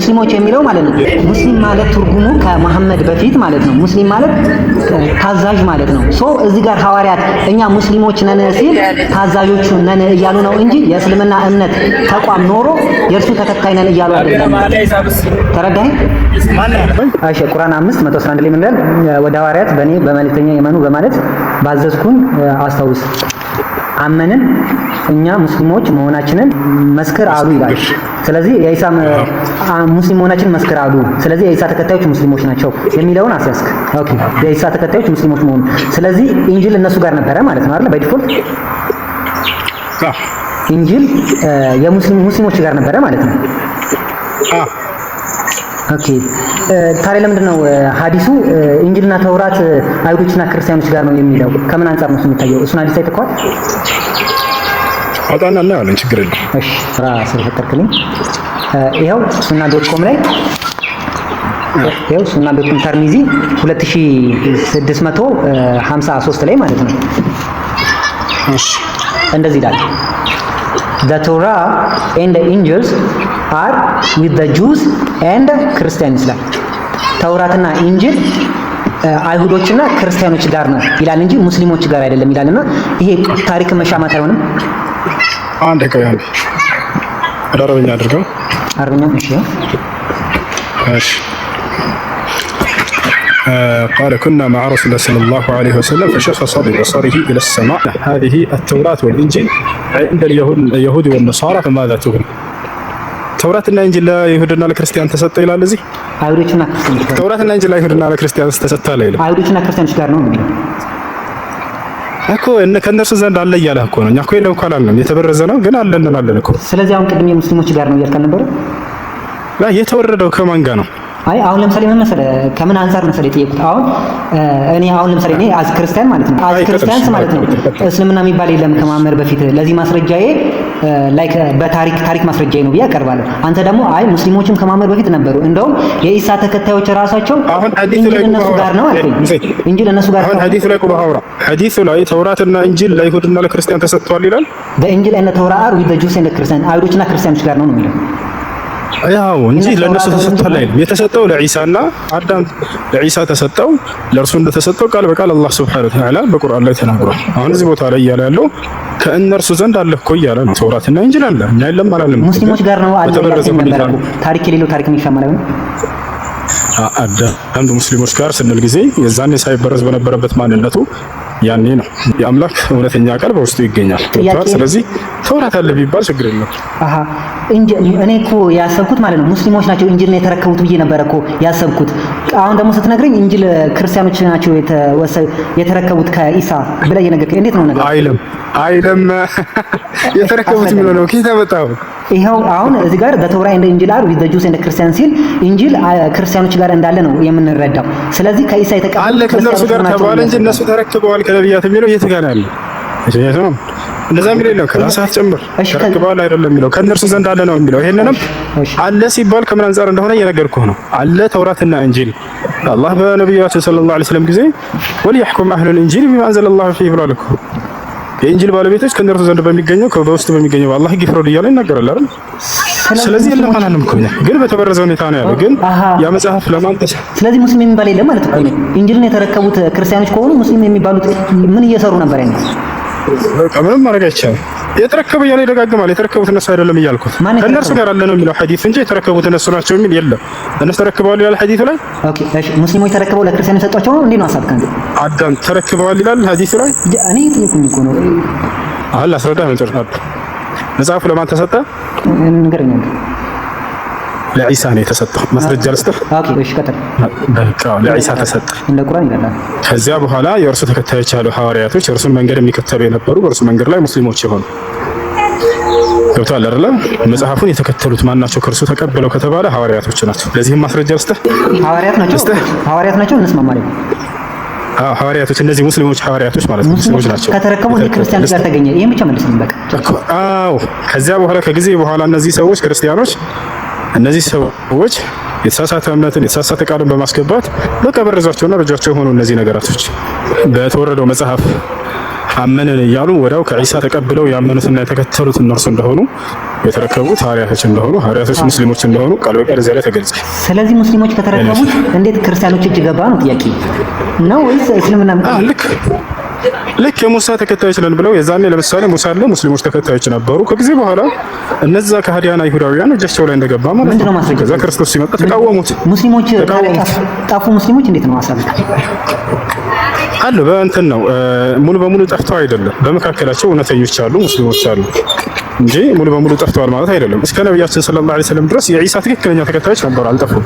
ሙስሊሞች የሚለው ማለት ነው። ሙስሊም ማለት ትርጉሙ ከመሐመድ በፊት ማለት ነው። ሙስሊም ማለት ታዛዥ ማለት ነው። ሶ እዚህ ጋር ሐዋርያት እኛ ሙስሊሞች ነን ሲል ታዛዦች ነን እያሉ ነው እንጂ የእስልምና እምነት ተቋም ኖሮ የእርሱ ተከታይ ነን እያሉ አይደለም። ተረዳኸኝ? እሺ ቁርአን 5:111 ላይ ምን ይላል? ወደ ሐዋርያት በእኔ በመልእክተኛ የመኑ በማለት ባዘዝኩን አስታውስ፣ አመንን እኛ ሙስሊሞች መሆናችንን መስክር አሉ ይላል። ስለዚህ የኢሳ ሙስሊም መሆናችንን መስክር አሉ። ስለዚህ የኢሳ ተከታዮች ሙስሊሞች ናቸው የሚለውን አስያዝክ። ኦኬ የኢሳ ተከታዮች ሙስሊሞች መሆኑ፣ ስለዚህ ኢንጂል እነሱ ጋር ነበረ ማለት ነው አይደል? በዲፎልት ኢንጂል ሙስሊሞች ጋር ነበረ ማለት ነው። ኦኬ ታዲያ ለምንድን ነው ሐዲሱ ኢንጂልና ተውራት አይሁዶችና ክርስቲያኖች ጋር ነው የሚለው? ከምን አንፃር ነው የሚታየው? እሱን ሐዲስ አይተከዋል? አጣና እና ያለን ችግር የለም። እሺ ስራ ስለፈጠርክልኝ ይኸው ሱና.com ላይ ይኸው ሱና.com ተርሚዚ 2653 ላይ ማለት ነው። እሺ እንደዚህ ይላል The Torah and the angels are with the Jews and Christians ይላል። ተውራትና ኢንጂል አይሁዶችና ክርስቲያኖች ጋር ነው ይላል እንጂ ሙስሊሞች ጋር አይደለም ይላልና ይሄ ታሪክ መሻማት አይሆንም። አንድ ከያን አረበኛ አድርገው አረበኛ እሺ قال كنا مع رسول الله صلى الله عليه وسلم فشخص ببصره إلى السماء هذه التوراة والإنجيل عند اليهود والنصارى فماذا تغني ተውራትና ኢንጂል ለይሁድና ለክርስቲያን ተሰጠ ይላል። እዚህ አይሁዶችና ክርስቲያኖች ተውራትና ኢንጂል ለይሁድና ለክርስቲያን ተሰጠ አይደለም። አይሁዶችና ክርስቲያኖች ጋር ነው እንዴ እኮ ከእነርሱ ዘንድ አለ እያለ እኮ ነው። እኛ እኮ የለም እኮ አላልንም። የተበረዘ ነው ግን አለ እንላለን እኮ። ስለዚህ አሁን ቅድም የሙስሊሞች ጋር ነው እያልከን ነበር። የተወረደው ከማን ጋር ነው? አይ አሁን ለምሳሌ ምን መሰለህ ከምን አንፃር መሰለህ የጠየቁት? አሁን አሁን ለምሳሌ እኔ አዝ ክርስቲያን ማለት ነው ክርስቲያንስ ማለት ነው እስልምና የሚባል የለም ከማመር በፊት ለዚህ ማስረጃዬ ላይክ በታሪክ ማስረጃዬ ነው ብዬ አቀርባለሁ። አንተ ደግሞ አይ ሙስሊሞችም ከማመር በፊት ነበሩ፣ እንደውም የኢሳ ተከታዮች ራሳቸው ኢንጂል እነሱ ጋር ነው አልከኝ። ኢንጂል እነሱ ጋር አሁን ሐዲሱ ላይ ቁርአን ሐዲሱ ላይ ተውራትና ኢንጂል ለይሁድና ለክርስቲያን ተሰጥቷል ይላል። በኢንጂል እና ተውራት አር ዊዝ ዘ ጁስ ኤንድ ክርስቲያን አይሁዶችና ክርስቲያኖች ጋር ነው የሚለው ያው እንጂ ለነሱ ተሰጥቷል አይደል? የተሰጠው ለኢሳና አዳም ለኢሳ ተሰጠው፣ ለእርሱ እንደተሰጠው ቃል በቃል አላህ Subhanahu Wa Ta'ala በቁርአን ላይ ተናግሯል። አሁን እዚህ ቦታ ላይ እያለ ያለው ከእነርሱ ዘንድ አለ እኮ እያለ ነው። ተውራትና ኢንጂል አለ እኛ የለም አላለም። ሙስሊሞች ጋር ነው አለ ያለው ታሪክ የሌለው ታሪክ የሚሻማለው አንዱ ሙስሊሞች ጋር ስንል ጊዜ የዛኔ ሳይበረዝ በነበረበት ማንነቱ ያኔ ነው የአምላክ እውነተኛ ቃል በውስጡ ይገኛል። ስለዚህ ተውራት አለ ቢባል ችግር የለም። እኔ እኮ ያሰብኩት ማለት ነው ሙስሊሞች ናቸው ኢንጂል ነው የተረከቡት ብዬ ነበር እኮ ያሰብኩት። አሁን ደግሞ ስትነግረኝ ኢንጂል ክርስቲያኖች ናቸው የተረከቡት ከኢሳ ብለህ እየነገርከኝ እንዴት ነው ነገር? አይለም የተረከቡት የሚለው ነው ከየት አመጣው? ይኸው አሁን እዚህ ጋር ተውራት እንደ ኢንጂል አር ዊዝ ዘ ጁስ ኤንድ ክርስቲያን ሲል ኢንጂል ክርስቲያኖች ጋር እንዳለ ነው የምንረዳው። ስለዚህ ከኢሳ የተቀበለው አለ ከነሱ ጋር ተባለ እንጂ እነሱ ተረክበዋል ከነብያት የሚለው የት ጋር አለ? እሺ እንደዛ የሚለው ነው ከራሳት ጭምር ተረክበዋል አይደለም የሚለው ከነርሱ ዘንድ አለ ነው የሚለው። ይሄንንም አለ ሲባል ከምን አንፃር እንደሆነ እየነገርኩህ ነው። አለ ተውራትና ኢንጂል አላህ በነብያችን ሰለላሁ ዐለይሂ ወሰለም ጊዜ ወልየሕኩም አህሉል ኢንጂል ቢማ አንዘለላሁ ፊህ ብሏል እኮ። የኢንጂል ባለቤቶች ከነርሱ ዘንድ በሚገኘው በውስጥ በሚገኘው አላህ ይፍረዱ እያለ ይናገራል አይደል? ስለዚህ የለም አላለም እኮ ግን በተበረዘ ሁኔታ ነው ያለው። ግን ያ መጽሐፍ ለማን ተሰ ስለዚህ ሙስሊም የሚባል የለም ማለት ነው። ኢንጂልን የተረከቡት ክርስቲያኖች ከሆኑ ሙስሊም የሚባሉት ምን እየሰሩ ነበር ያለው? ምንም ማድረግ አይቻልም። የተረከበ እያለ ይደጋግማል። የተረከቡት እነሱ አይደለም እያልኩት ከእነርሱ ጋር አለ ነው የሚለው ሐዲስ እንጂ የተረከቡት እነሱ ናቸው የሚል የለም። እነሱ ተረክበዋል ይላል ሐዲሱ ላይ። ኦኬ እሺ ሙስሊሞች ተረክበው ለክርስቲያኖች ሰጧቸው ነው እንዴ ነው ሐሳብ ካንተ? አዳም ተረክበዋል ይላል ሐዲሱ ላይ። እኔ ጥይቁኝ እኮ ነው አላህ አስረዳ መጨረሻ መጽሐፉ ለማን ተሰጠ? ንገረኛል። ለኢሳ ነው የተሰጠው። ማስረጃ ልስጥህ። ኦኬ እሺ ቀጥል። በቃ ለኢሳ ተሰጠ እንደ ቁርአን ይላል። ከዚያ በኋላ የእርሱ ተከታዮች ያሉ ሐዋርያቶች የእርሱን መንገድ የሚከተሉ የነበሩ በእርሱ መንገድ ላይ ሙስሊሞች የሆኑ ገብቷል አይደለ? መጽሐፉን የተከተሉት ማናቸው ከእርሱ ተቀበለው ከተባለ ሐዋርያቶች ናቸው። ለዚህም ማስረጃ ልስጥህ። ሐዋርያት ናቸው እንስማማለን። ሐዋርያቶች እነዚህ ሙስሊሞች ሐዋርያቶች ማለት ነው ሙስሊሞች ናቸው። ከተረከቡት ክርስቲያኖች ጋር ተገኘ። ይሄን ብቻ መልስልኝ በቃ። ከዚያ በኋላ ከጊዜ በኋላ እነዚህ ሰዎች ክርስቲያኖች እነዚህ ሰዎች የተሳሳተ እምነትን የተሳሳተ ቃልን በማስገባት በቃ በረዟቸውና በእጃቸው ሆኑ። እነዚህ ነገራቶች በተወረደው መጽሐፍ አመንን እያሉ ወዲያው ከዒሳ ተቀብለው ያመኑትና የተከተሉት እነርሱ እንደሆኑ የተረከቡት ሐዋርያቶች እንደሆኑ ሐዋርያቶች ሙስሊሞች እንደሆኑ ቃል በቃል እዚያ ላይ ተገልጿል። ስለዚህ ሙስሊሞች ከተረከቡት እንዴት ክርስቲያኖች እጅ ገባ ነው ጥያቄ ነው ወይስ እስልምና? ልክ የሙሳ ተከታዮች ነን ብለው የዛኔ ለምሳሌ ሙሳ አለ ሙስሊሞች ተከታዮች ነበሩ። ከጊዜ በኋላ እነዛ ከሃዲያና አይሁዳውያን እጃቸው ላይ እንደገባ ማለት ነው። ከዛ ክርስቶስ ሲመጣ ተቃወሙት። ሙስሊሞች ጠፉ። ሙስሊሞች እንዴት ነው አሳብ አሉ በእንትን ነው ሙሉ በሙሉ ጠፍተው አይደለም። በመካከላቸው እውነተኞች አሉ፣ ሙስሊሞች አሉ እንጂ ሙሉ በሙሉ ጠፍተዋል ማለት አይደለም። እስከ ነብያችን ሰለላሁ ዐለይሂ ወሰለም ድረስ የኢሳ ትክክለኛ ተከታዮች ነበሩ፣ አልጠፉም።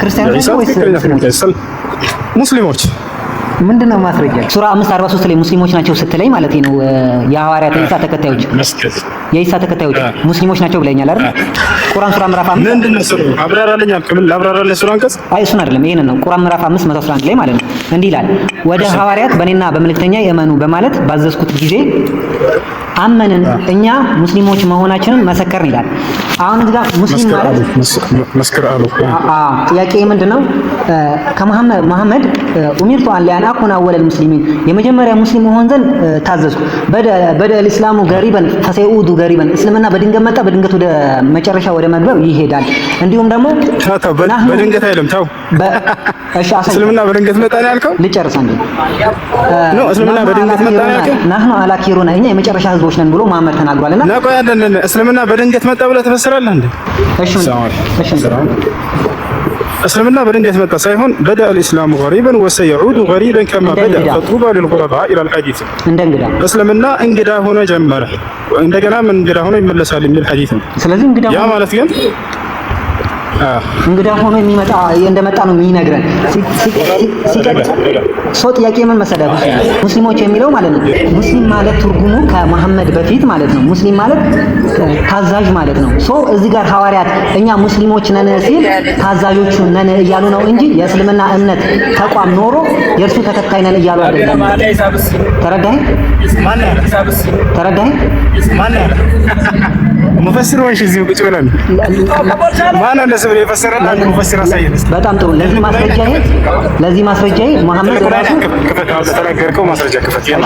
ክርስቲያኖች ወይስ ሙስሊሞች? ምንድነው ማስረጃ? ሱራ 5:43 ላይ ሙስሊሞች ናቸው ስትለኝ ማለት ነው የሐዋርያት የኢሳ ተከታዮች የኢሳ ተከታዮች ሙስሊሞች ናቸው ብለኛል አይደል? ቁርአን ሱራ ምዕራፍ 5 ምንድነው እሱ? አብራራልኝ አልከም ላብራራልኝ ሱራ አንቀጽ? አይ እሱን አይደለም ይሄንን ነው። ቁርአን ምዕራፍ 5:111 ላይ ማለት ነው እንዲህ ይላል፣ ወደ ሐዋርያት በእኔና በመልእክተኛ የመኑ በማለት ባዘዝኩት ጊዜ አመንን እኛ ሙስሊሞች መሆናችንን መሰከርን ይላል። አሁን እዚህ ጋር ሙስሊም ማለት መስከር አሉ። ጥያቄ ምንድነው? ከመሐመድ ኡሚርቱ አን ሊአን አኩነ አወለል ሙስሊሚን የመጀመሪያ ሙስሊም መሆን ዘንድ ታዘዝኩ። በደ ኢስላሙ ገሪበን ፈሰይኡዱ ገሪበን እስልምና በድንገት መጣ፣ በድንገት ወደ መጨረሻ ወደ መግቢያው ይሄዳል። እንዲሁም ደግሞ በድንገት አይደለም ታው እሺ እስልምና በድንገት መጣ ነው ያልከው? ልጨርስ አንዴ ነው እስልምና በድንገት መጣ ነው ያልከው? ናህኑ አላኪሩና እኛ የመጨረሻ ህዝቦች ነን ብሎ መሐመድ ተናግሯልና ነቆይ አይደለም እስልምና በድንገት መጣ ብለህ ትፈስራለህ እንዴ? እሺ እስልምና በድንገት መጣ ሳይሆን በዳ الاسلام غريبا وسيعود غريبا كما بدا فطوبى للغرباء الى الحديث እንደንግዳ እስልምና እንግዳ ሆነ ጀመረ እንደገናም እንግዳ ሆነ ይመለሳል የሚል ሐዲስ ነው። ስለዚህ እንግዳ ያ ማለት ግን እንግዳ ሆኖ የሚመጣ እንደመጣ ነው የሚነግረን። ሰው ጥያቄ ምን መሰለህ ሙስሊሞች የሚለው ማለት ነው ሙስሊም ማለት ትርጉሙ ከመሐመድ በፊት ማለት ነው ሙስሊም ማለት ታዛዥ ማለት ነው። ሶ እዚህ ጋር ሐዋርያት እኛ ሙስሊሞች ነን ሲል ታዛዦቹ ነን እያሉ ነው እንጂ የእስልምና እምነት ተቋም ኖሮ የእርሱ ተከታይ ነን እያሉ አይደለም። ተረዳኸኝ? ሙፈሲር ወይስ እዚህ ቁጭ ብለን ማን እንደሰ ብለ የፈሰረና ሙፈሲር አሳየን። በጣም ጥሩ። ለዚህ ማስረጃዬ መሐመድ ራሱ ተናገርከው ማስረጃ ክፈት ያማ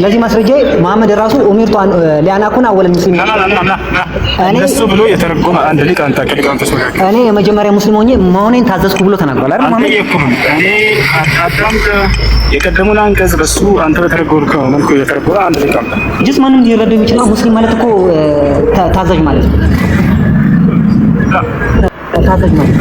ለዚህ ማስረጃዬ መሐመድ ራሱ ኡሚርቱ ሊአን አኩነ አወለል ሙስሊሚን እሱ ብሎ የተረጎመ አንድ ሊቅ አንተ ከሊቃውንቶች መካከል እኔ የመጀመሪያ ሙስሊም ሆኜ መሆኔን ታዘዝኩ ብሎ ተናግሯል አይደል? መሐመድ እኔ አዳም የቀደሙን አንቀጽ በሱ አንተ በተረጎምከው መልኩ የተረጎመ አንድ ሊቅ አንተ ጅስ ማንም ሊረዳው የሚችለው ሙስሊም ማለት እኮ ታዛዥ ማለት ነው። ታዛዥ ማለት